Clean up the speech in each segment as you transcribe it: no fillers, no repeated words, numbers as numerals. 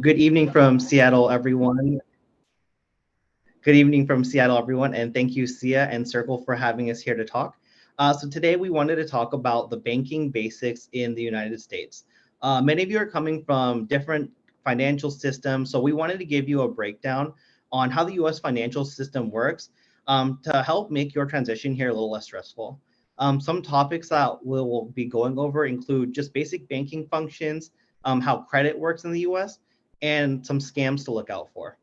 Good evening from Seattle, everyone. Good evening from Seattle, everyone, and thank you, Sia and Circle, for having us here to talk. So today we wanted to talk about the banking basics in the United States. Many of you are coming from different financial systems, so we wanted to give you a breakdown on how the U.S. financial system works to help make your transition here a little less stressful. Some topics that we'll be going over include just basic banking functions, how credit works in the U.S., and some scams to look out for.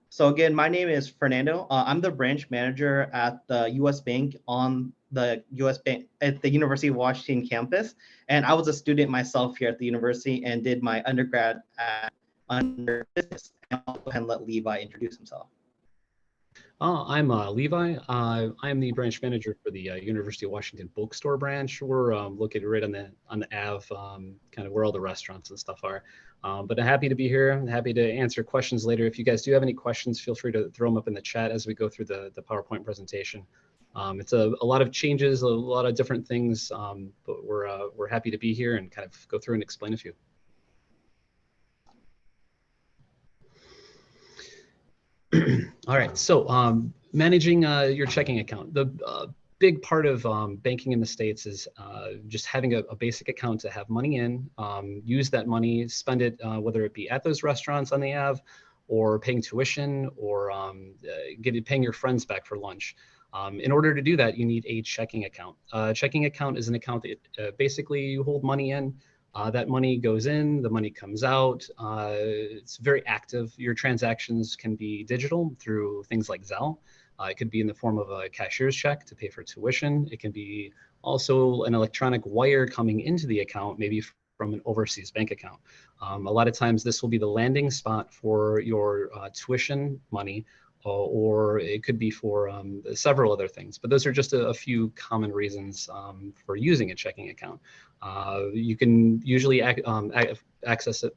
So again, my name is Fernando. I'm the branch manager at the U.S. Bank on the U.S. Bank at the University of Washington campus, and I was a student myself here at the university and did my undergrad at under business. And I'll go ahead and let Levi introduce himself. I'm Levi. I'm the branch manager for the University of Washington bookstore branch. We're located right on the Ave, kind of where all the restaurants and stuff are. But I'm happy to be here. I'm happy to answer questions later. If you guys do have any questions, feel free to throw them up in the chat as we go through the PowerPoint presentation. It's a lot of changes, a lot of different things, but we're happy to be here and kind of go through and explain a few. All right, so managing your checking account. The big part of banking in the States is just having a basic account to have money in, use that money, spend it, whether it be at those restaurants on the Ave or paying tuition or paying your friends back for lunch. In order to do that, you need a checking account. A checking account is an account that basically you hold money in. That money goes in, the money comes out. It's very active. Your transactions can be digital through things like Zelle. It could be in the form of a cashier's check to pay for tuition. It can be also an electronic wire coming into the account, maybe from an overseas bank account. A lot of times this will be the landing spot for your tuition money, or it could be for several other things. But those are just a few common reasons for using a checking account. You can usually access it,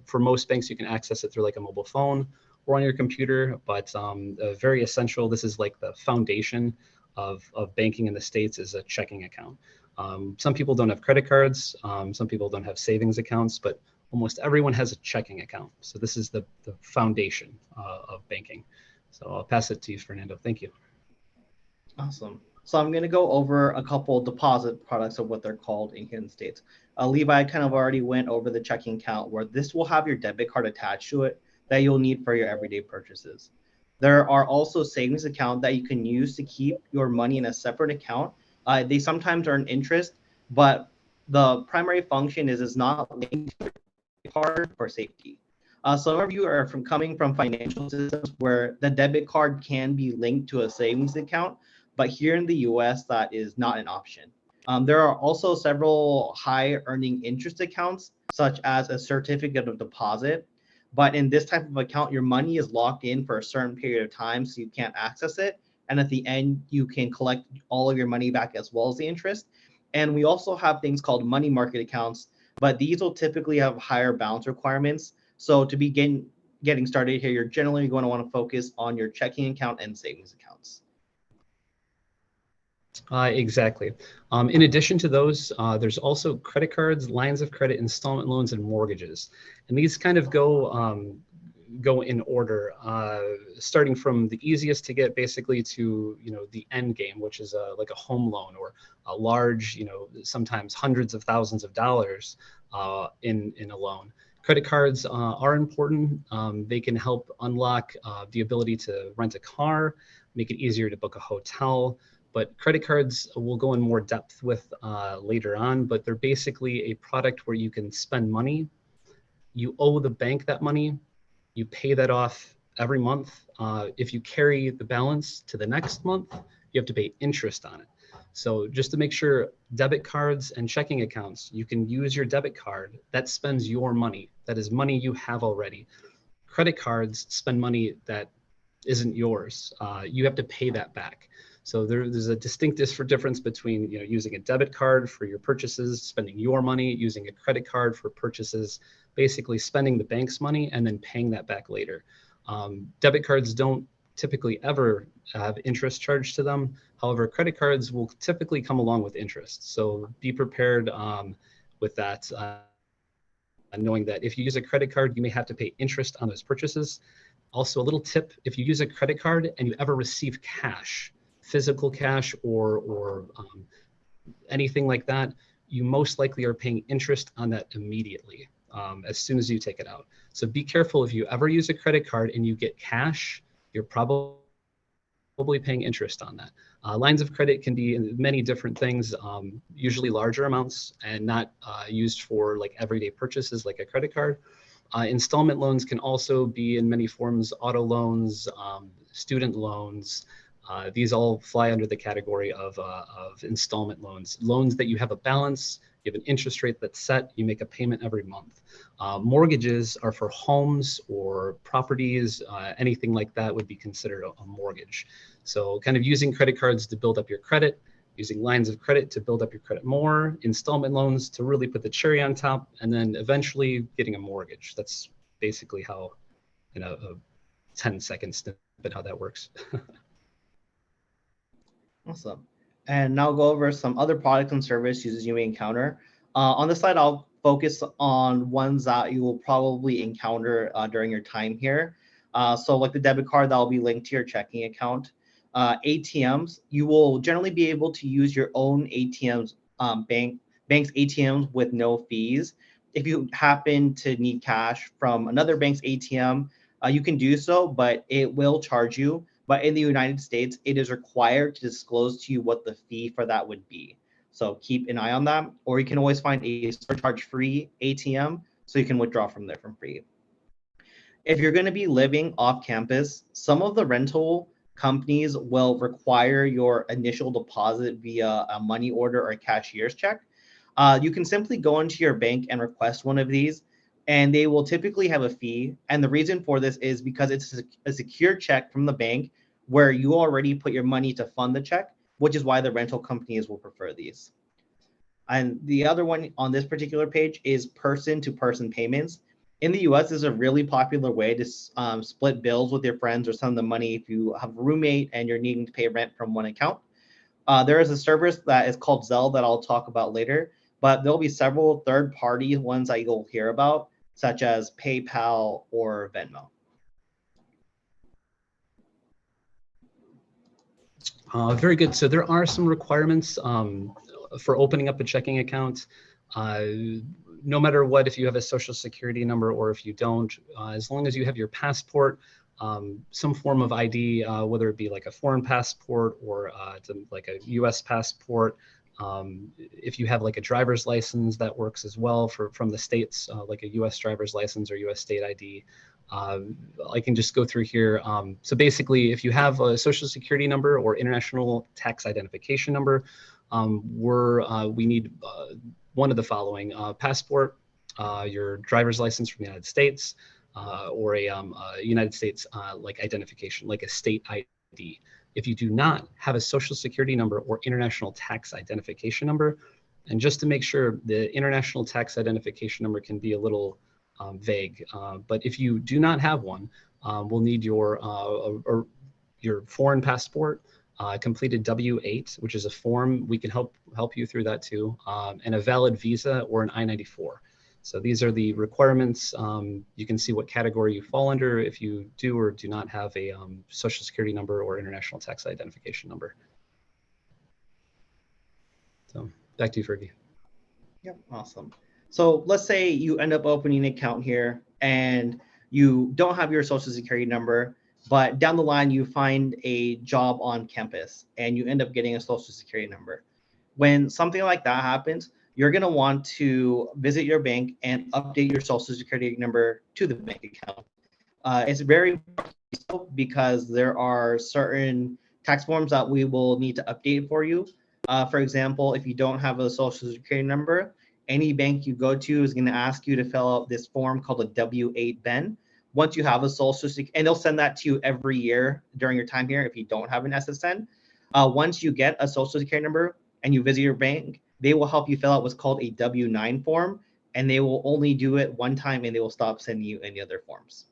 for most banks, you can access it through like a mobile phone or on your computer, but very essential. This is like the foundation of banking in the States is a checking account. Some people don't have credit cards, some people don't have savings accounts, but almost everyone has a checking account. So this is the foundation of banking. So I'll pass it to you, Fernando. Thank you. Awesome. So I'm going to go over a couple deposit products of what they're called in here in the States. Levi kind of already went over the checking account where this will have your debit card attached to it that you'll need for your everyday purchases. There are also savings accounts that you can use to keep your money in a separate account. They sometimes earn interest, but the primary function is not linked to your card for safety. Some of you are coming from financial systems where the debit card can be linked to a savings account, but here in the US, that is not an option. There are also several high earning interest accounts, such as a certificate of deposit. But in this type of account, your money is locked in for a certain period of time, so you can't access it. And at the end, you can collect all of your money back as well as the interest. And we also have things called money market accounts, but these will typically have higher balance requirements. So to begin getting started here, you're generally going to want to focus on your checking account and savings accounts. Exactly. In addition to those, there's also credit cards, lines of credit, installment loans, and mortgages. And these kind of go in order, starting from the easiest to get basically to, the end game, which is like a home loan or a large, sometimes hundreds of thousands of dollars in a loan. Credit cards are important. They can help unlock the ability to rent a car, make it easier to book a hotel. But credit cards we'll go in more depth with later on, but they're basically a product where you can spend money. You owe the bank that money. You pay that off every month. If you carry the balance to the next month, you have to pay interest on it. So just to make sure, debit cards and checking accounts, you can use your debit card. That spends your money. That is money you have already. Credit cards spend money that isn't yours. You have to pay that back. So there's a distinct difference between using a debit card for your purchases, spending your money, using a credit card for purchases, basically spending the bank's money and then paying that back later. Debit cards don't typically ever have interest charged to them. However, credit cards will typically come along with interest. So be prepared with that. knowing that if you use a credit card, you may have to pay interest on those purchases. Also, a little tip, if you use a credit card and you ever receive cash, physical cash or anything like that, you most likely are paying interest on that immediately as soon as you take it out. So be careful if you ever use a credit card and you get cash, you're probably paying interest on that. Lines of credit can be in many different things, usually larger amounts and not used for like everyday purchases like a credit card. Installment loans can also be in many forms: auto loans, student loans. These all fly under the category of installment loans. Loans that you have a balance, you have an interest rate that's set, you make a payment every month. Mortgages are for homes or properties, anything like that would be considered a mortgage. So kind of using credit cards to build up your credit, using lines of credit to build up your credit more, installment loans to really put the cherry on top, and then eventually getting a mortgage. That's basically how, in a 10-second snippet, how that works. Awesome. And now go over some other products and services you may encounter. On this slide, I'll focus on ones that you will probably encounter during your time here. So like the debit card that will be linked to your checking account. ATMs, you will generally be able to use your own ATMs, bank's ATMs with no fees. If you happen to need cash from another bank's ATM, you can do so, but it will charge you. But in the United States, it is required to disclose to you what the fee for that would be. So keep an eye on that. Or you can always find a surcharge-free ATM so you can withdraw from there for free. If you're going to be living off campus, some of the rental companies will require your initial deposit via a money order or a cashier's check. You can simply go into your bank and request one of these, and they will typically have a fee. And the reason for this is because it's a secure check from the bank where you already put your money to fund the check, which is why the rental companies will prefer these. And the other one on this particular page is person-to-person payments. In the US, this is a really popular way to split bills with your friends or send them money if you have a roommate and you're needing to pay rent from one account. There is a service that is called Zelle that I'll talk about later, but there'll be several third-party ones that you'll hear about, such as PayPal or Venmo. Very good. So there are some requirements for opening up a checking account. No matter what, if you have a social security number or if you don't, as long as you have your passport, some form of ID, whether it be like a foreign passport or like a US passport. If you have like a driver's license, that works as well from the States, like a US driver's license or US state ID. I can just go through here. So basically, if you have a social security number or international tax identification number, we need one of the following: passport, your driver's license from the United States, or a United States like identification, like a state ID. If you do not have a social security number or international tax identification number, and just to make sure, the international tax identification number can be a little vague, but if you do not have one, we'll need your foreign passport, completed W-8, which is a form. We can help you through that too, and a valid visa or an I-94. So these are the requirements. You can see what category you fall under if you do or do not have a social security number or international tax identification number. So back to you, Fergie. Yep, awesome. So let's say you end up opening an account here and you don't have your social security number, but down the line you find a job on campus and you end up getting a social security number. When something like that happens, you're going to want to visit your bank and update your social security number to the bank account. It's very important because there are certain tax forms that we will need to update for you. For example, if you don't have a social security number, any bank you go to is going to ask you to fill out this form called a W-8 Ben. Once you have a social security, and they'll send that to you every year during your time here if you don't have an SSN. Once you get a social security number and you visit your bank, they will help you fill out what's called a W-9 form, and they will only do it one time and they will stop sending you any other forms.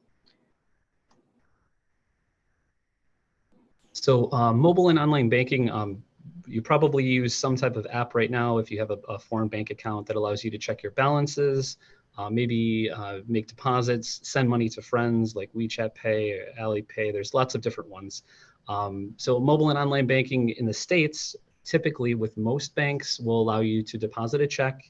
So mobile and online banking, you probably use some type of app right now if you have a foreign bank account that allows you to check your balances, maybe make deposits, send money to friends like WeChat Pay, or Alipay. There's lots of different ones. So mobile and online banking in the States, typically with most banks, will allow you to deposit a check,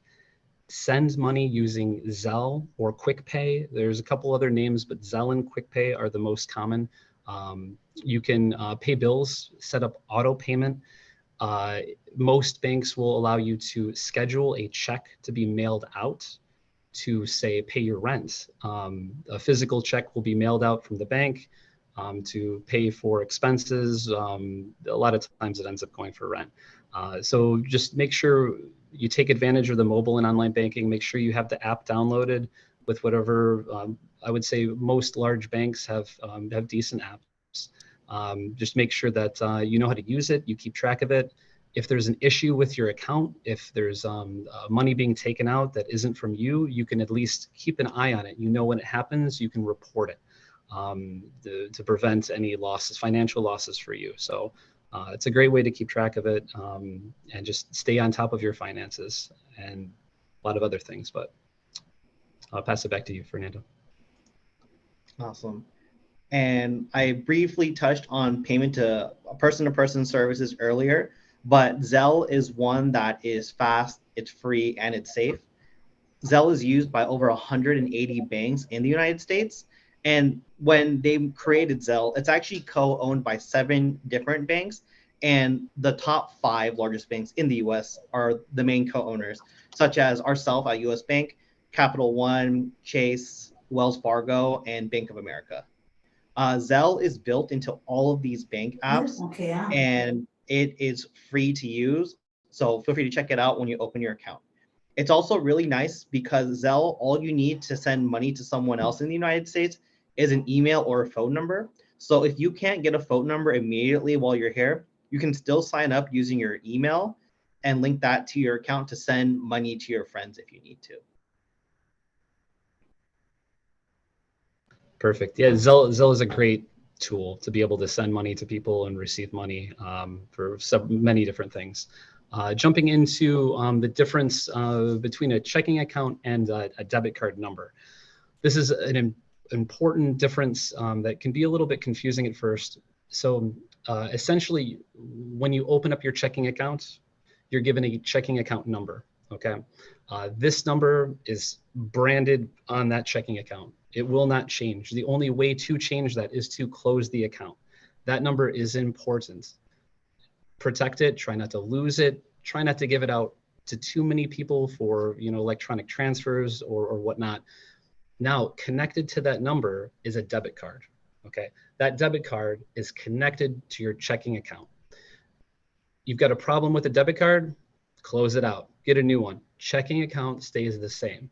send money using Zelle or QuickPay. There's a couple other names, but Zelle and QuickPay are the most common. You can pay bills, set up auto payment. Most banks will allow you to schedule a check to be mailed out to, say, pay your rent. A physical check will be mailed out from the bank to pay for expenses. A lot of times it ends up going for rent. So just make sure you take advantage of the mobile and online banking. Make sure you have the app downloaded with whatever. I would say most large banks have decent apps. Just make sure that you know how to use it. You keep track of it. If there's an issue with your account, if there's money being taken out that isn't from you, you can at least keep an eye on it. You know when it happens, you can report it to prevent any losses, financial losses for you. So it's a great way to keep track of it and just stay on top of your finances and a lot of other things. But I'll pass it back to you, Fernando. Awesome. And I briefly touched on payment to person services earlier, but Zelle is one that is fast, it's free, and it's safe. Zelle is used by over 180 banks in the United States. And when they created Zelle, it's actually co-owned by 7 different banks. And the top 5 largest banks in the US are the main co-owners, such as ourselves at US Bank, Capital One, Chase, Wells Fargo, and Bank of America. Zelle is built into all of these bank apps, and it is free to use. So feel free to check it out when you open your account. It's also really nice because Zelle, all you need to send money to someone else in the United States is an email or a phone number. So if you can't get a phone number immediately while you're here, you can still sign up using your email and link that to your account to send money to your friends if you need to. Perfect. Yeah, Zelle is a great tool to be able to send money to people and receive money for many different things. Jumping into the difference between a checking account and a debit card number. This is an important difference that can be a little bit confusing at first. So essentially, when you open up your checking account, you're given a checking account number, okay? This number is branded on that checking account. It will not change. The only way to change that is to close the account. That number is important. Protect it, try not to lose it, try not to give it out to too many people for electronic transfers or whatnot. Now, connected to that number is a debit card, okay? That debit card is connected to your checking account. You've got a problem with a debit card, close it out, get a new one. Checking account stays the same.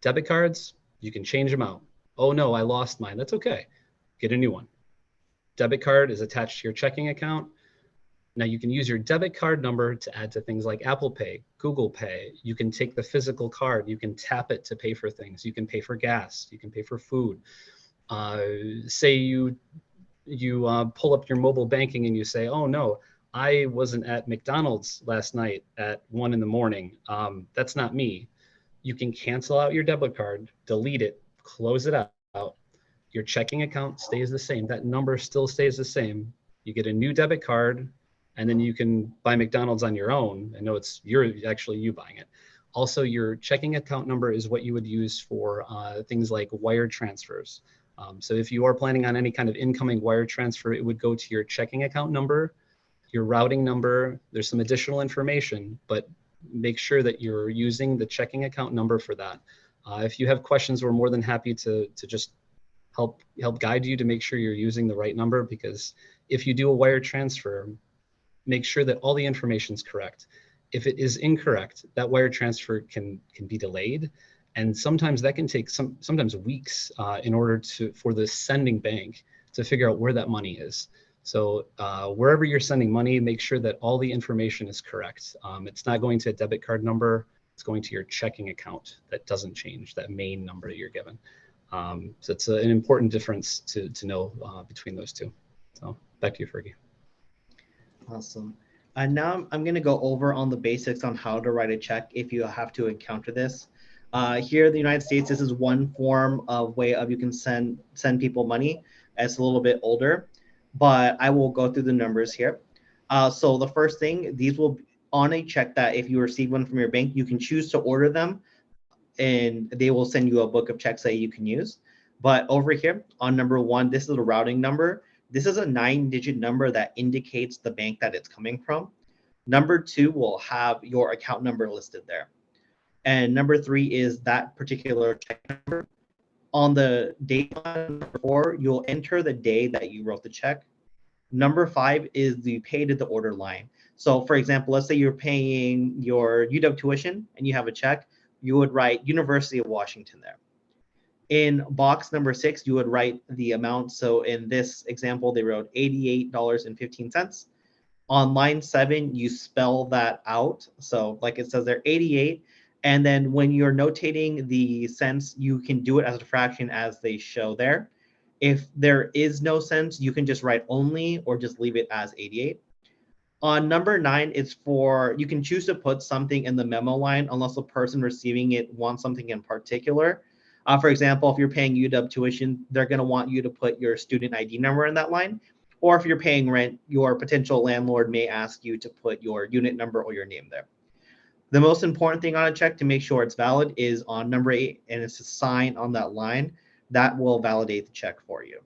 Debit cards, you can change them out. Oh no, I lost mine. That's okay. Get a new one. Debit card is attached to your checking account. Now you can use your debit card number to add to things like Apple Pay, Google Pay. You can take the physical card. You can tap it to pay for things. You can pay for gas. You can pay for food. Say you pull up your mobile banking and you say, oh no, I wasn't at McDonald's last night at 1 a.m. That's not me. You can cancel out your debit card, delete it, close it out. Your checking account stays the same. That number still stays the same. You get a new debit card, and then you can buy McDonald's on your own. I know it's actually you buying it. Also, your checking account number is what you would use for things like wire transfers. So if you are planning on any kind of incoming wire transfer, it would go to your checking account number, your routing number. There's some additional information, but make sure that you're using the checking account number for that. If you have questions, we're more than happy to just help guide you to make sure you're using the right number, because if you do a wire transfer, make sure that all the information is correct. If it is incorrect, that wire transfer can be delayed. And sometimes that can take sometimes weeks in order for the sending bank to figure out where that money is. So wherever you're sending money, make sure that all the information is correct. It's not going to a debit card number. It's going to your checking account. That doesn't change, that main number that you're given. So it's an important difference to know between those two. So back to you, Fergie. Awesome. And now I'm going to go over on the basics on how to write a check if you have to encounter this. Here in the United States, this is one form of way of you can send people money. It's a little bit older, but I will go through the numbers here. So the first thing, these will be on a check that if you receive one from your bank, you can choose to order them, and they will send you a book of checks that you can use. But over here on number one, this is a routing number. This is a 9-digit number that indicates the bank that it's coming from. Number two will have your account number listed there. And number three is that particular check number. On the date line, number four, you'll enter the day that you wrote the check. Number five is the pay to the order line. So for example, let's say you're paying your UW tuition and you have a check, you would write University of Washington there. In box number six, you would write the amount. So in this example, they wrote $88.15. On line seven, you spell that out. So like it says there, 88. And then when you're notating the cents, you can do it as a fraction as they show there. If there is no cents, you can just write only or just leave it as 88. On number nine, it's for, you can choose to put something in the memo line unless the person receiving it wants something in particular. For example, if you're paying UW tuition, they're going to want you to put your student ID number in that line. Or if you're paying rent, your potential landlord may ask you to put your unit number or your name there. The most important thing on a check to make sure it's valid is on number 8, and it's a sign on that line that will validate the check for you.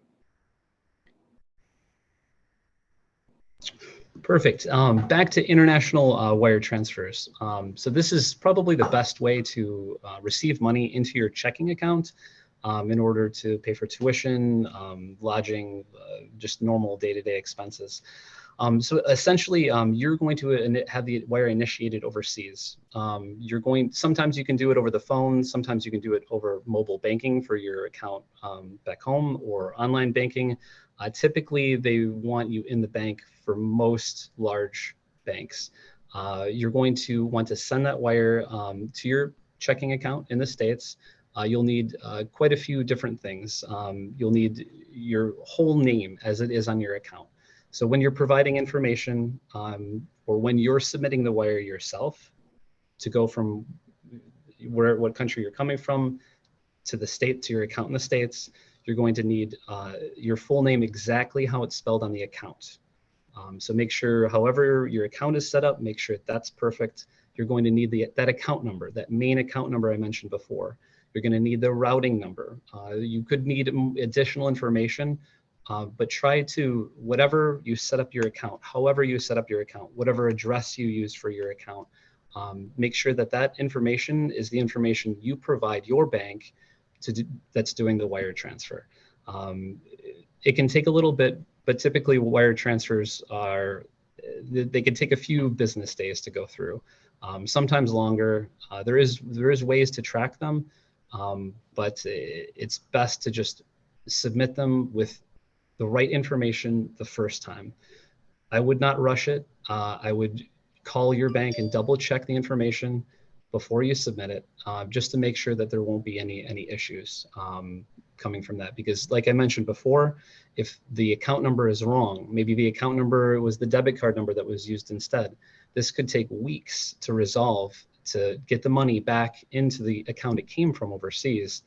Perfect. Back to international wire transfers. So this is probably the best way to receive money into your checking account in order to pay for tuition, lodging, just normal day-to-day expenses. So essentially, you're going to have the wire initiated overseas. Sometimes you can do it over the phone, sometimes you can do it over mobile banking for your account back home, or online banking. Typically, they want you in the bank for most large banks. You're going to want to send that wire to your checking account in the States. You'll need quite a few different things. You'll need your whole name as it is on your account. So when you're providing information or when you're submitting the wire yourself to go from what country you're coming from to the state, to your account in the States, you're going to need your full name exactly how it's spelled on the account. So make sure, however your account is set up, make sure that's perfect. You're going to need that account number, that main account number I mentioned before. You're going to need the routing number. You could need additional information, but try to, whatever you set up your account, however you set up your account, whatever address you use for your account, make sure that that information is the information you provide your bank that's doing the wire transfer. It can take a little bit, but typically wire transfers they can take a few business days to go through, sometimes longer. There is ways to track them, but it's best to just submit them with the right information the first time. I would not rush it. I would call your bank and double check the information before you submit it, just to make sure that there won't be any issues coming from that. Because like I mentioned before, if the account number is wrong, maybe the account number was the debit card number that was used instead, this could take weeks to resolve, to get the money back into the account it came from overseas,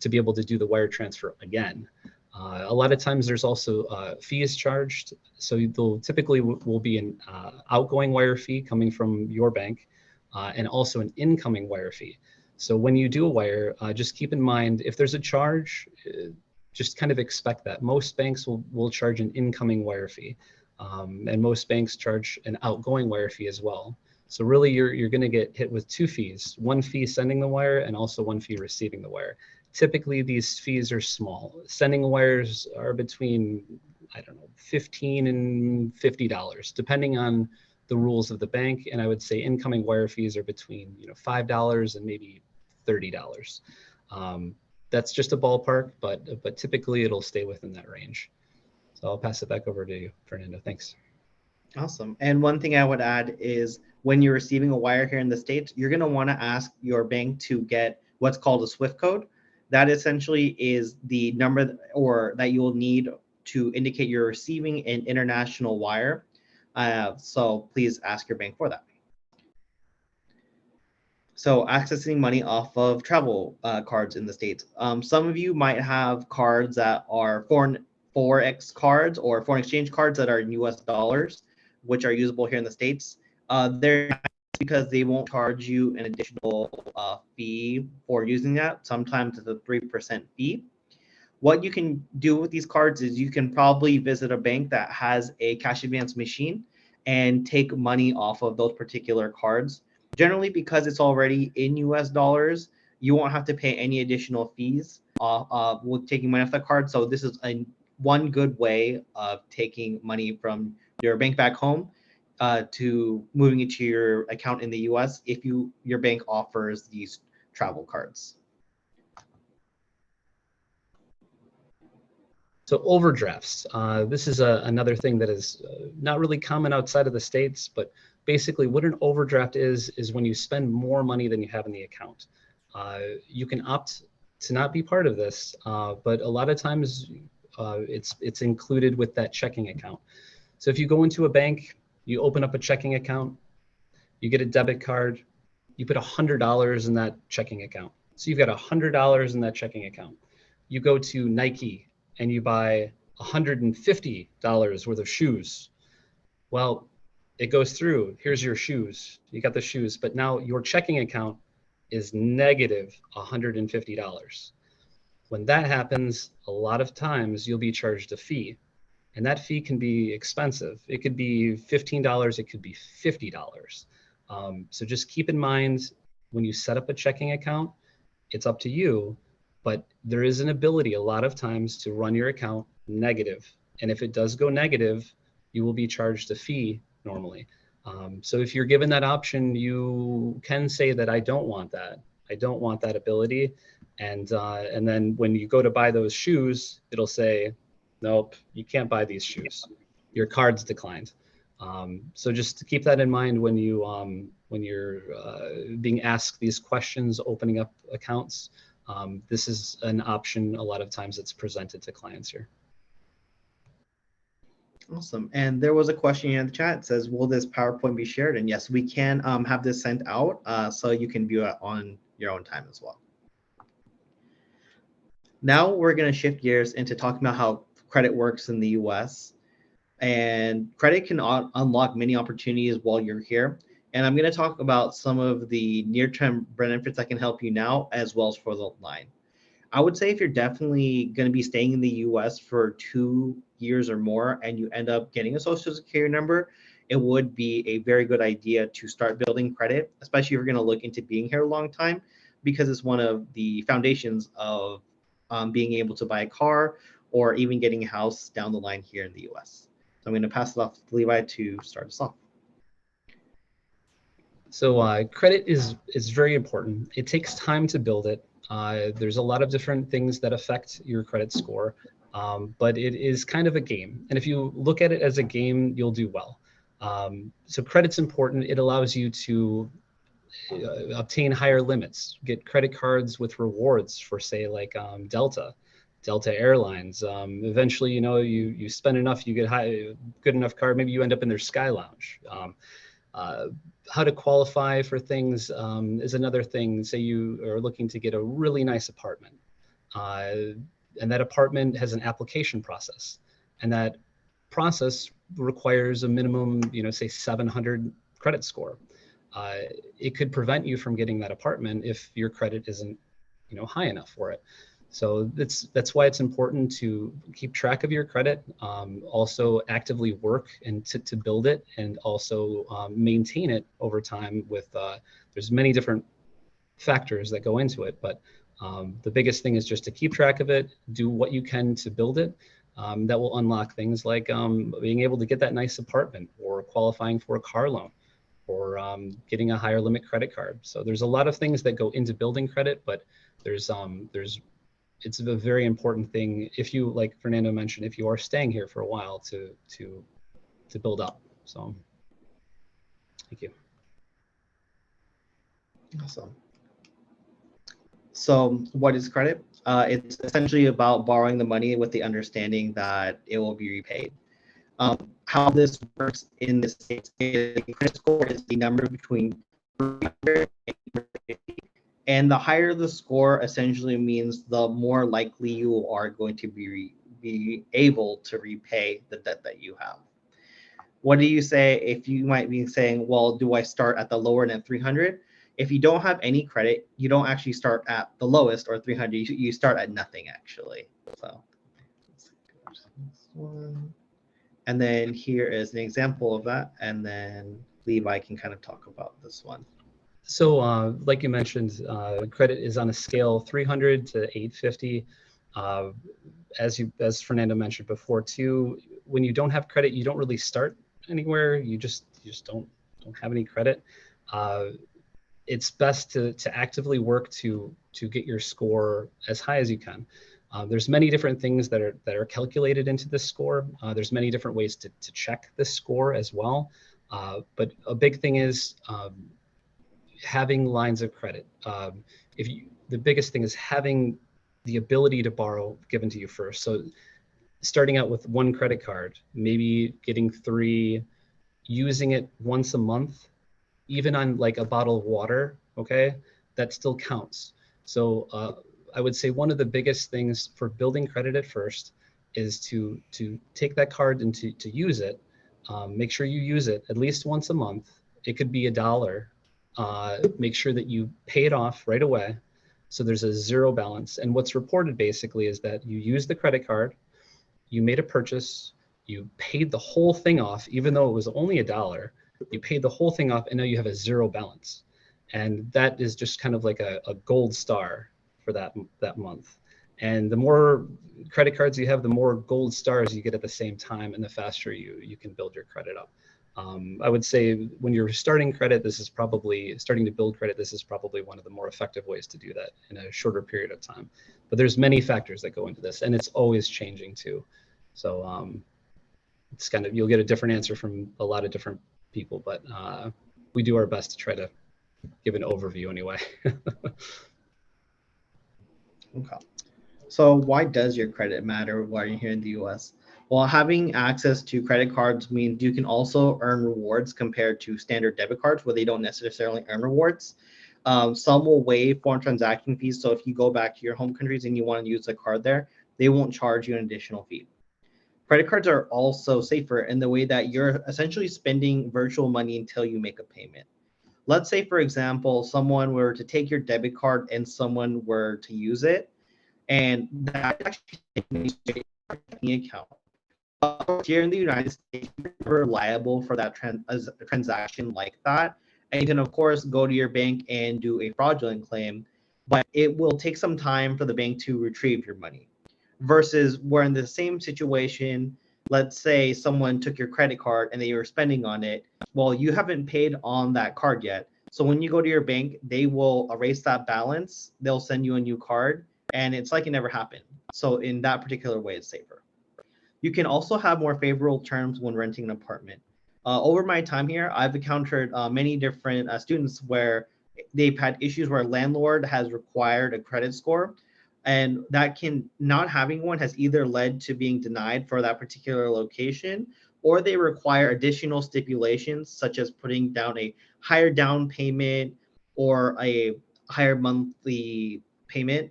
to be able to do the wire transfer again. A lot of times there's also fees charged. So there typically will be an outgoing wire fee coming from your bank, and also an incoming wire fee. So when you do a wire, just keep in mind, if there's a charge, just kind of expect that. Most banks will charge an incoming wire fee, and most banks charge an outgoing wire fee as well. So really you're going to get hit with two fees, one fee sending the wire and also one fee receiving the wire. Typically these fees are small. Sending wires are between, I don't know, $15 and $50, depending on the rules of the bank. And I would say incoming wire fees are between $5 and maybe $30. That's just a ballpark, but typically it'll stay within that range. So I'll pass it back over to you, Fernando. Thanks. Awesome. And one thing I would add is when you're receiving a wire here in the States, you're going to want to ask your bank to get what's called a SWIFT code. That essentially is the number that you will need to indicate you're receiving an international wire. So please ask your bank for that. So accessing money off of travel cards in the States. Some of you might have cards that are foreign forex cards or foreign exchange cards that are in US dollars, which are usable here in the States. They're nice because they won't charge you an additional fee for using that. Sometimes it's a 3% fee. What you can do with these cards is you can probably visit a bank that has a cash advance machine and take money off of those particular cards. Generally, because it's already in US dollars, you won't have to pay any additional fees with taking money off the card. So this is one good way of taking money from your bank back home to moving it to your account in the US if your bank offers these travel cards. So overdrafts. This is another thing that is not really common outside of the States, but basically what an overdraft is when you spend more money than you have in the account. You can opt to not be part of this, but a lot of times it's included with that checking account. So if you go into a bank, you open up a checking account, you get a debit card, you put $100 in that checking account. So you've got $100 in that checking account. You go to Nike and you buy $150 worth of shoes. Well, it goes through. Here's your shoes. You got the shoes, but now your checking account is negative $150. When that happens, a lot of times you'll be charged a fee, and that fee can be expensive. It could be $15, it could be $50. So just keep in mind when you set up a checking account, it's up to you, but there is an ability a lot of times to run your account negative. And if it does go negative, you will be charged a fee normally. So if you're given that option, you can say that I don't want that. I don't want that ability. And then when you go to buy those shoes, it'll say, nope, you can't buy these shoes. Your card's declined. So just to keep that in mind when you're being asked these questions, opening up accounts. This is an option a lot of times it's presented to clients here. Awesome. And there was a question in the chat. It says, will this PowerPoint be shared? And yes, we can have this sent out so you can view it on your own time as well. Now we're going to shift gears into talking about how credit works in the US. And credit can unlock many opportunities while you're here. And I'm going to talk about some of the near-term benefits that can help you now, as well as for the line. I would say if you're definitely going to be staying in the US for 2 years or more, and you end up getting a social security number, it would be a very good idea to start building credit, especially if you're going to look into being here a long time, because it's one of the foundations of being able to buy a car or even getting a house down the line here in the US. So I'm going to pass it off to Levi to start us off. So credit is very important. It takes time to build it. There's a lot of different things that affect your credit score, but it is kind of a game. And if you look at it as a game, you'll do well. So credit's important. It allows you to obtain higher limits, get credit cards with rewards for, say, like Delta Airlines. Eventually, you spend enough, you get good enough card, maybe you end up in their Sky Lounge. How to qualify for things is another thing. Say you are looking to get a really nice apartment, and that apartment has an application process, and that process requires a minimum, say 700 credit score. It could prevent you from getting that apartment if your credit isn't, high enough for it. So that's why it's important to keep track of your credit, also actively work and to build it, and also maintain it over time with, there's many different factors that go into it, but the biggest thing is just to keep track of it, do what you can to build it. That will unlock things like being able to get that nice apartment, or qualifying for a car loan, or getting a higher limit credit card. So there's a lot of things that go into building credit, but it's a very important thing, if you, like Fernando mentioned, if you are staying here for a while, to build up. So thank you. Awesome. So what is credit? It's essentially about borrowing the money with the understanding that it will be repaid. How this works in this case is credit score is the number between 300 and And the higher the score essentially means the more likely you are going to be able to repay the debt that you have. What do you say if you might be saying, well, do I start at the lower end at 300? If you don't have any credit, you don't actually start at the lowest or 300. You start at nothing actually. So, and then here is an example of that. And then Levi can kind of talk about this one. So like you mentioned, credit is on a scale 300 to 850. As Fernando mentioned before too, when you don't have credit, you don't really start anywhere. You just don't have any credit. It's best to actively work to get your score as high as you can. There's many different things that are calculated into this score. There's many different ways to check this score as well. But a big thing is having lines of credit. The biggest thing is having the ability to borrow given to you first. So starting out with one credit card, maybe getting 3, using it once a month, even on like a bottle of water, okay, that still counts. So I would say one of the biggest things for building credit at first is to take that card and to use it. Make sure you use it at least once a month. It could be $1. Make sure that you pay it off right away. So there's a zero balance. And what's reported basically is that you use the credit card, you made a purchase, you paid the whole thing off, even though it was only $1, you paid the whole thing off and now you have a zero balance. And that is just kind of like a gold star for that month. And the more credit cards you have, the more gold stars you get at the same time, and the faster you can build your credit up. I would say when you're starting credit, starting to build credit, this is probably one of the more effective ways to do that in a shorter period of time. But there's many factors that go into this, and it's always changing too. So it's kind of, you'll get a different answer from a lot of different people, but we do our best to try to give an overview anyway. Okay. So why does your credit matter while you're here in the US? Well, having access to credit cards means you can also earn rewards compared to standard debit cards where they don't necessarily earn rewards. Some will waive foreign transaction fees. So if you go back to your home countries and you want to use a card there, they won't charge you an additional fee. Credit cards are also safer in the way that you're essentially spending virtual money until you make a payment. Let's say, for example, someone were to take your debit card and someone were to use it, and that actually takes a checking account. Here in the United States, you're liable for that transaction like that. And you can, of course, go to your bank and do a fraudulent claim, but it will take some time for the bank to retrieve your money. Versus where in the same situation, let's say someone took your credit card and they were spending on it. Well, you haven't paid on that card yet. So when you go to your bank, they will erase that balance. They'll send you a new card, and it's like it never happened. So in that particular way, it's safer. You can also have more favorable terms when renting an apartment. Over my time here, I've encountered many different students where they've had issues where a landlord has required a credit score, and that can not having one has either led to being denied for that particular location, or they require additional stipulations such as putting down a higher down payment or a higher monthly payment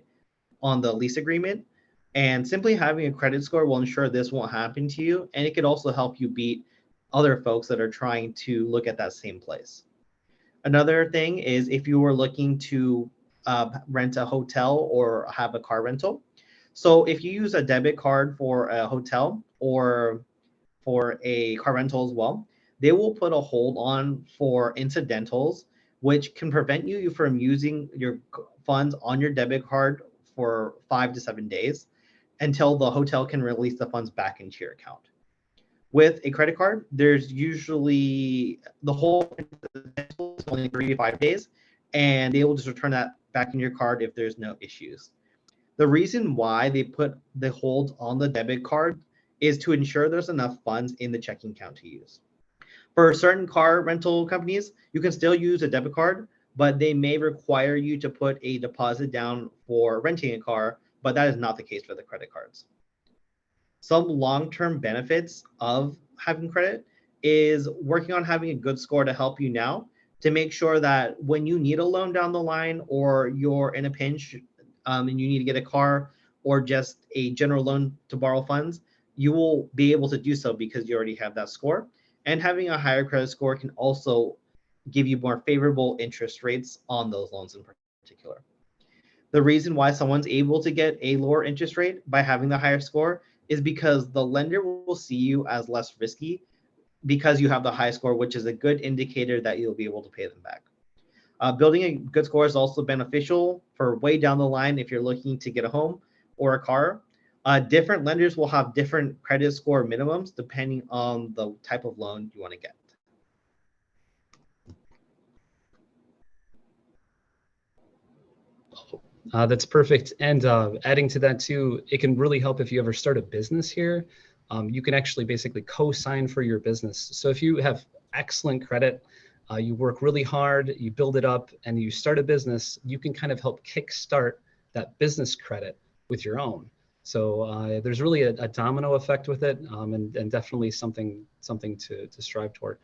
on the lease agreement. And simply having a credit score will ensure this won't happen to you. And it could also help you beat other folks that are trying to look at that same place. Another thing is if you were looking to rent a hotel or have a car rental. So if you use a debit card for a hotel or for a car rental as well, they will put a hold on for incidentals, which can prevent you from using your funds on your debit card for 5 to 7 days until the hotel can release the funds back into your account. With a credit card, there's usually the whole is only 3 to 5 days, and they will just return that back in your card if there's no issues. The reason why they put the hold on the debit card is to ensure there's enough funds in the checking account to use. For certain car rental companies, you can still use a debit card, but they may require you to put a deposit down for renting a car, but that is not the case for the credit cards. Some long-term benefits of having credit is working on having a good score to help you now, to make sure that when you need a loan down the line, or you're in a pinch and you need to get a car, or just a general loan to borrow funds, you will be able to do so because you already have that score. And having a higher credit score can also give you more favorable interest rates on those loans in particular. The reason why someone's able to get a lower interest rate by having the higher score is because the lender will see you as less risky because you have the high score, which is a good indicator that you'll be able to pay them back. Building a good score is also beneficial for way down the line if you're looking to get a home or a car. Different lenders will have different credit score minimums depending on the type of loan you want to get. That's perfect. And adding to that too, it can really help if you ever start a business here. You can actually basically co-sign for your business. So if you have excellent credit, you work really hard, you build it up, and you start a business, you can kind of help kickstart that business credit with your own. So there's really a domino effect with it, and definitely something to strive toward.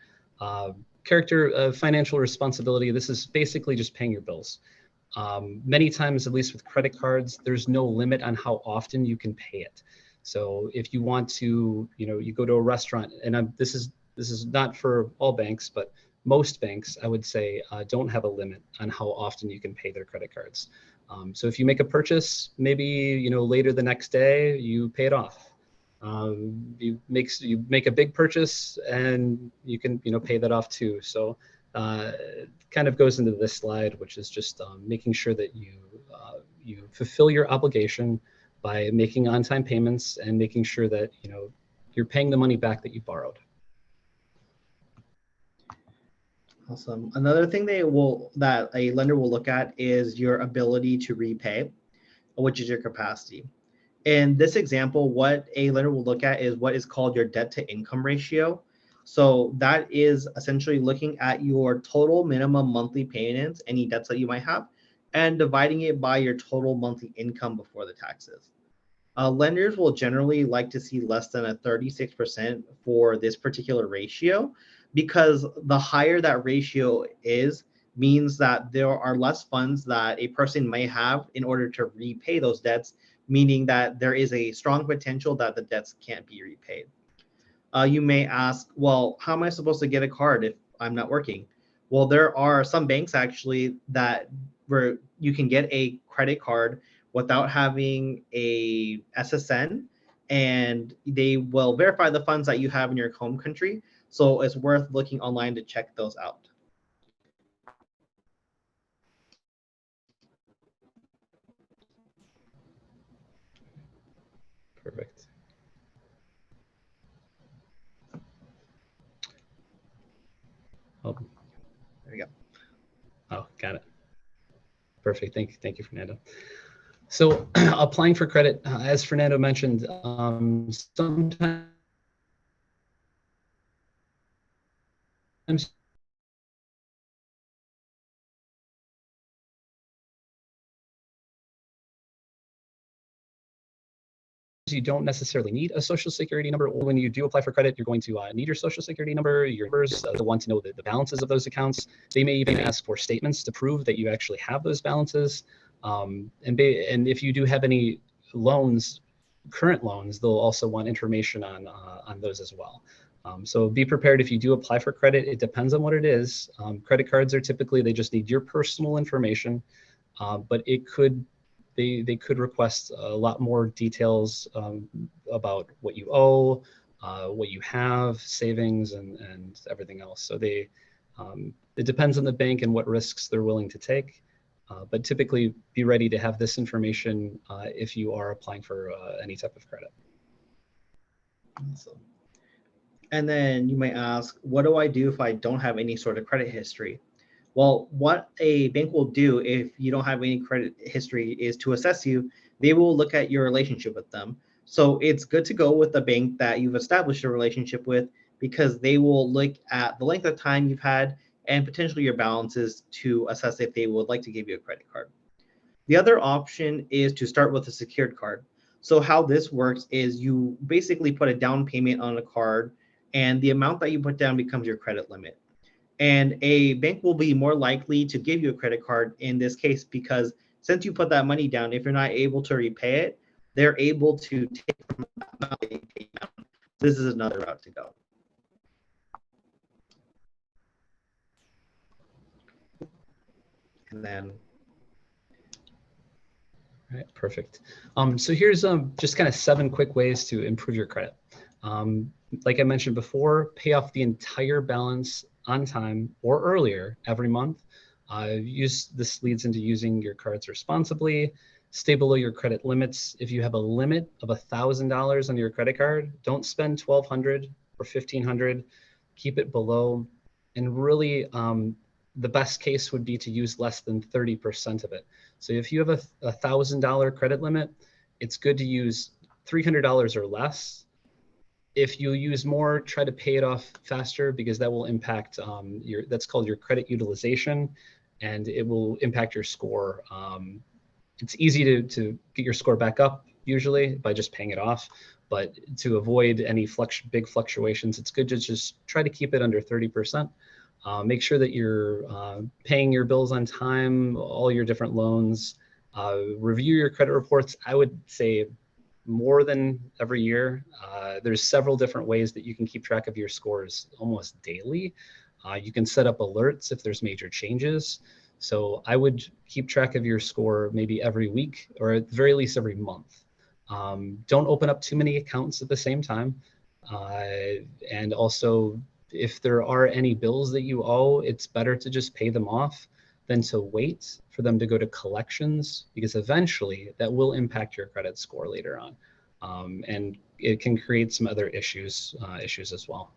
Financial responsibility. This is basically just paying your bills. Many times, at least with credit cards, there's no limit on how often you can pay it. So if you want to, you go to a restaurant, and this is not for all banks, but most banks, I would say, don't have a limit on how often you can pay their credit cards. So if you make a purchase, maybe later the next day you pay it off. You make a big purchase, and you can pay that off too. So kind of goes into this slide, which is just making sure that you fulfill your obligation by making on-time payments and making sure that you're paying the money back that you borrowed. Awesome. Another thing that a lender will look at is your ability to repay, which is your capacity. In this example, what a lender will look at is what is called your debt to income ratio. So that is essentially looking at your total minimum monthly payments, any debts that you might have, and dividing it by your total monthly income before the taxes. Lenders will generally like to see less than a 36% for this particular ratio, because the higher that ratio is, means that there are less funds that a person may have in order to repay those debts, meaning that there is a strong potential that the debts can't be repaid. You may ask, well, how am I supposed to get a card if I'm not working? Well, there are some banks actually where you can get a credit card without having a SSN, and they will verify the funds that you have in your home country. So it's worth looking online to check those out. Perfect. Oh, There you go. Oh, got it. Perfect. Thank you, Fernando. So applying for credit, as Fernando mentioned, sometimes you don't necessarily need a social security number. When you do apply for credit, you're going to need your social security number, your numbers, the one to know the balances of those accounts. They may even ask for statements to prove that you actually have those balances. And if you do have any loans, current loans, they'll also want information on those as well. So be prepared if you do apply for credit. It depends on what it is. Credit cards are typically, they just need your personal information, but they could request a lot more details about what you owe, what you have, savings, and everything else. So it depends on the bank and what risks they're willing to take. But typically, be ready to have this information if you are applying for any type of credit. Awesome. And then you might ask, what do I do if I don't have any sort of credit history? Well, what a bank will do if you don't have any credit history is to assess you. They will look at your relationship with them. So it's good to go with the bank that you've established a relationship with, because they will look at the length of time you've had and potentially your balances to assess if they would like to give you a credit card. The other option is to start with a secured card. So how this works is you basically put a down payment on a card, and the amount that you put down becomes your credit limit. And a bank will be more likely to give you a credit card in this case because since you put that money down, if you're not able to repay it, they're able to take from that amount that you paid down. This is another route to go. And then All right, perfect. So here's just kind of 7 quick ways to improve your credit. Like I mentioned before, pay off the entire balance on time or earlier every month. This leads into using your cards responsibly. Stay below your credit limits. If you have a limit of $1,000 on your credit card, don't spend $1,200 or $1,500. Keep it below. And really, the best case would be to use less than 30% of it. So if you have a $1,000 credit limit, it's good to use $300 or less. If you use more, try to pay it off faster because that will impact that's called your credit utilization, and it will impact your score. It's easy to get your score back up usually by just paying it off, but to avoid any big fluctuations, it's good to just try to keep it under 30%. Make sure that you're paying your bills on time, all your different loans. Review your credit reports. I would say more than every year. There's several different ways that you can keep track of your scores almost daily. You can set up alerts if there's major changes. So I would keep track of your score maybe every week or at the very least every month. Don't open up too many accounts at the same time. And also, if there are any bills that you owe, it's better to just pay them off than to wait for them to go to collections, because eventually that will impact your credit score later on. And it can create some other issues as well.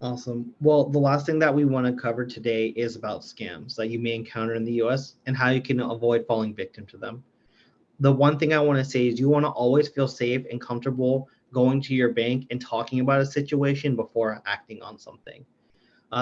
awesome. Well, the last thing that we want to cover today is about scams that you may encounter in the US and how you can avoid falling victim to them. The one thing I want to say is you want to always feel safe and comfortable going to your bank and talking about a situation before acting on something.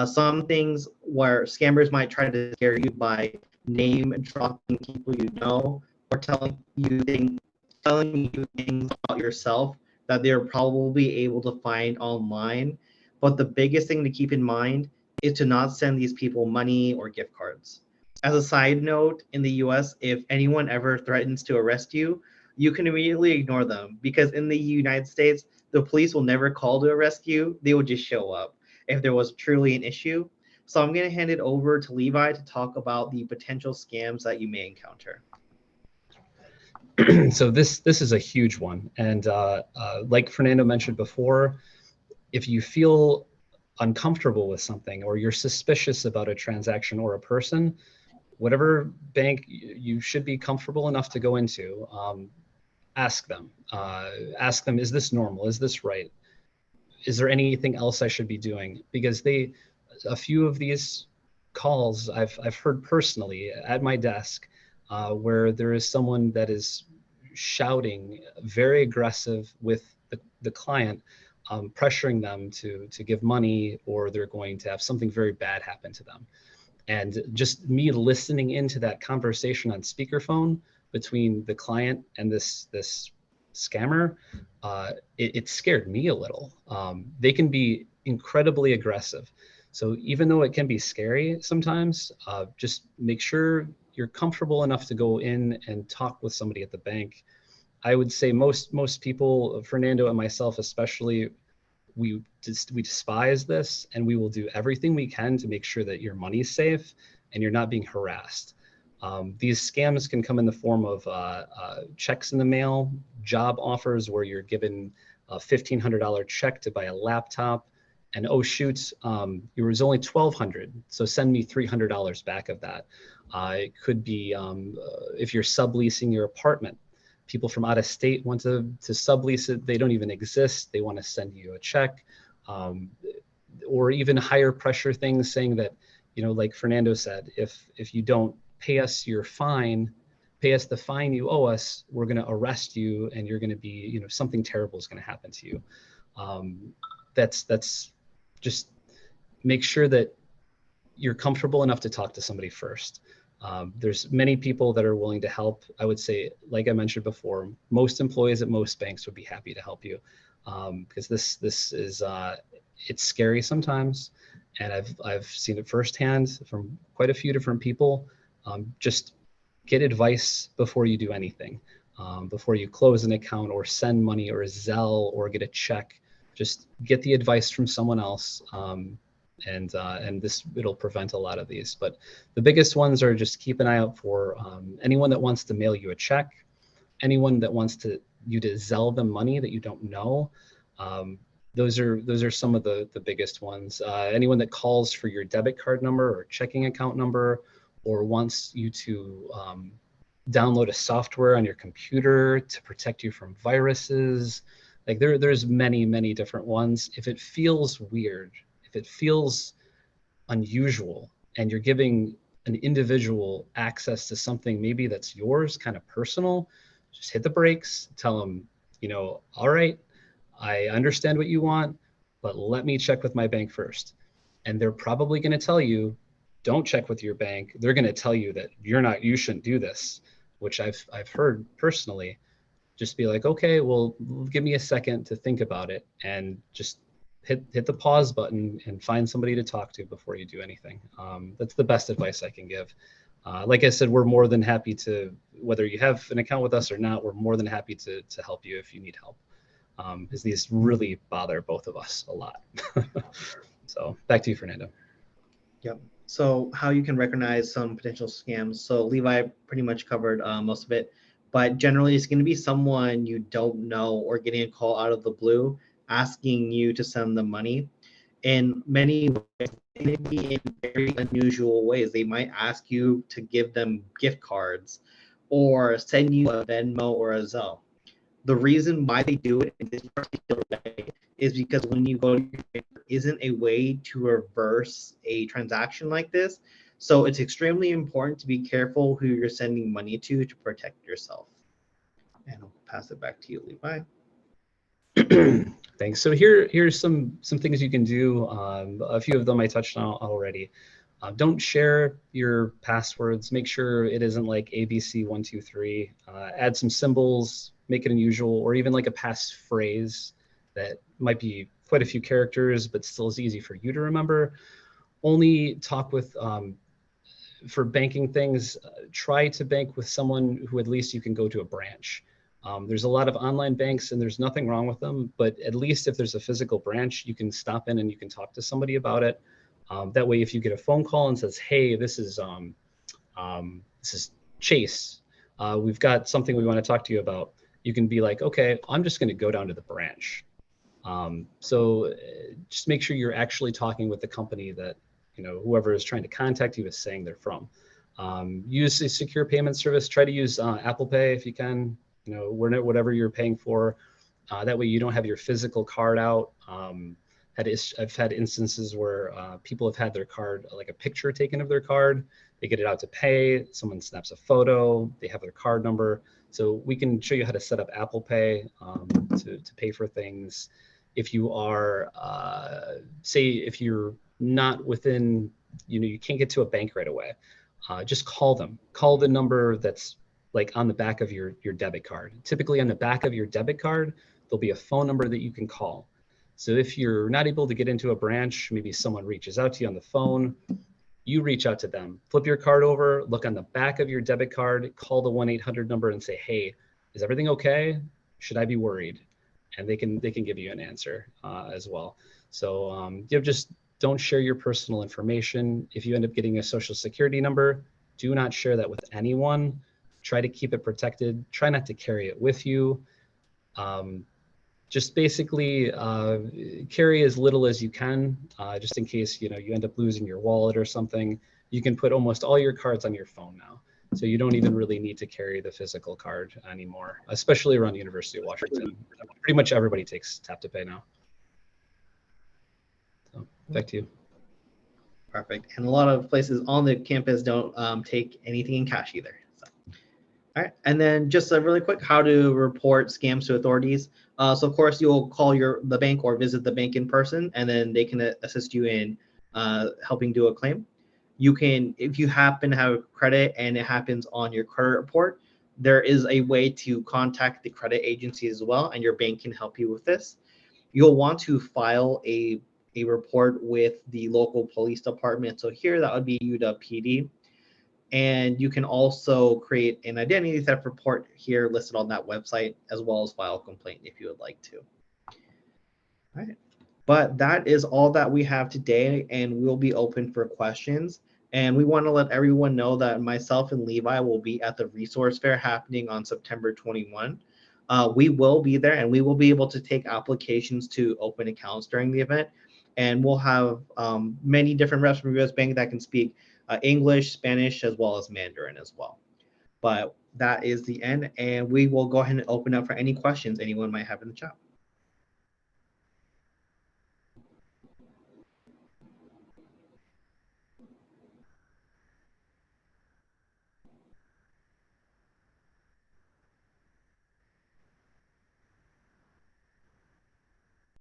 Some things where scammers might try to scare you by name dropping people you know or telling you things about yourself that they're probably able to find online. But the biggest thing to keep in mind is to not send these people money or gift cards. As a side note, in the US, if anyone ever threatens to arrest you, you can immediately ignore them because in the United States, the police will never call to arrest you. They will just show up if there was truly an issue. So I'm going to hand it over to Levi to talk about the potential scams that you may encounter. So this is a huge one. And like Fernando mentioned before, if you feel uncomfortable with something or you're suspicious about a transaction or a person, whatever bank you should be comfortable enough to go into, ask them, is this normal? Is this right? Is there anything else I should be doing? Because a few of these calls I've heard personally at my desk where there is someone that is shouting, very aggressive with the client, pressuring them to give money, or they're going to have something very bad happen to them. And just me listening into that conversation on speakerphone between the client and this scammer, it scared me a little. They can be incredibly aggressive. So even though it can be scary sometimes, just make sure you're comfortable enough to go in and talk with somebody at the bank. I would say most people, Fernando and myself especially, we despise this, and we will do everything we can to make sure that your money's safe and you're not being harassed. These scams can come in the form of checks in the mail, job offers where you're given a $1,500 check to buy a laptop, and oh shoot, it was only $1,200, so send me $300 back of that. It could be if you're subleasing your apartment. People from out of state want to sublease it. They don't even exist. They want to send you a check, or even higher pressure things saying that, like Fernando said, if you don't pay us the fine you owe us, we're going to arrest you and you're going to be, something terrible is going to happen to you. That's just make sure that you're comfortable enough to talk to somebody first. There's many people that are willing to help. I would say, like I mentioned before, most employees at most banks would be happy to help you, because this is It's scary sometimes, and I've seen it firsthand from quite a few different people. Just get advice before you do anything. Before you close an account or send money or Zelle or get a check, just get the advice from someone else. And this, it'll prevent a lot of these. But the biggest ones are just keep an eye out for anyone that wants to mail you a check, anyone that wants you to Zelle them money that you don't know. Those are some of the biggest ones. Anyone that calls for your debit card number or checking account number, or wants you to download a software on your computer to protect you from viruses. Like there's many different ones. If it feels weird, if it feels unusual, and you're giving an individual access to something maybe that's yours, kind of personal, just hit the brakes, tell them, all right, I understand what you want, but let me check with my bank first. And they're probably going to tell you, don't check with your bank. They're going to tell you that you shouldn't do this, which I've heard personally. Just be like, okay, well, give me a second to think about it, and just hit the pause button and find somebody to talk to before you do anything. That's the best advice I can give. Like I said, we're more than happy to, whether you have an account with us or not, we're more than happy to help you if you need help. Because these really bother both of us a lot. So back to you, Fernando. Yep. So how you can recognize some potential scams. So Levi pretty much covered most of it, but generally it's going to be someone you don't know or getting a call out of the blue asking you to send them money. In many ways, maybe in very unusual ways, they might ask you to give them gift cards or send you a Venmo or a Zelle. The reason why they do it in this particular way is because when you go to your bank, there isn't a way to reverse a transaction like this. So it's extremely important to be careful who you're sending money to protect yourself. And I'll pass it back to you, Levi. Thanks. So here's some things you can do. A few of them I touched on already. Don't share your passwords. Make sure it isn't like ABC123. Add some symbols, make it unusual, or even like a passphrase that might be quite a few characters, but still is easy for you to remember. Only talk with, for banking things, try to bank with someone who at least you can go to a branch. There's a lot of online banks and there's nothing wrong with them, but at least if there's a physical branch, you can stop in and you can talk to somebody about it. That way, if you get a phone call and says, hey, this is Chase, we've got something we want to talk to you about, you can be like, okay, I'm just going to go down to the branch. So just make sure you're actually talking with the company that, whoever is trying to contact you is saying they're from. Use a secure payment service. Try to use Apple Pay if you can, whatever you're paying for. That way you don't have your physical card out. I've had instances where people have had their card, like a picture taken of their card. They get it out to pay. Someone snaps a photo. They have their card number. So we can show you how to set up Apple Pay to pay for things. If you are, say, if you're not within, you can't get to a bank right away, just call them. Call the number that's like on the back of your debit card. Typically on the back of your debit card, there'll be a phone number that you can call. So if you're not able to get into a branch, maybe someone reaches out to you on the phone, you reach out to them, flip your card over, look on the back of your debit card, call the 1-800 number and say, hey, is everything okay? Should I be worried? And they can give you an answer as well. So just don't share your personal information. If you end up getting a social security number, do not share that with anyone. Try to keep it protected. Try not to carry it with you. Just basically carry as little as you can, just in case you end up losing your wallet or something. You can put almost all your cards on your phone now, so you don't even really need to carry the physical card anymore, especially around the University of Washington. Pretty much everybody takes tap to pay now. So back to you. Perfect. And a lot of places on the campus don't take anything in cash either. So. All right. And then just really quick, how to report scams to authorities. So of course you'll call the bank or visit the bank in person, and then they can assist you in helping do a claim. You can, if you happen to have credit and it happens on your credit report, there is a way to contact the credit agency as well, and your bank can help you with this. You'll want to file a a report with the local police department. So here that would be UW PD. And you can also create an identity theft report here listed on that website, as well as file a complaint if you would like to. All right. But that is all that we have today, and we'll be open for questions. And we want to let everyone know that myself and Levi will be at the resource fair happening on September 21. We will be there, and we will be able to take applications to open accounts during the event. And we'll have many different reps from US Bank that can speak English, Spanish, as well as Mandarin as well. But that is the end, and we will go ahead and open up for any questions anyone might have in the chat.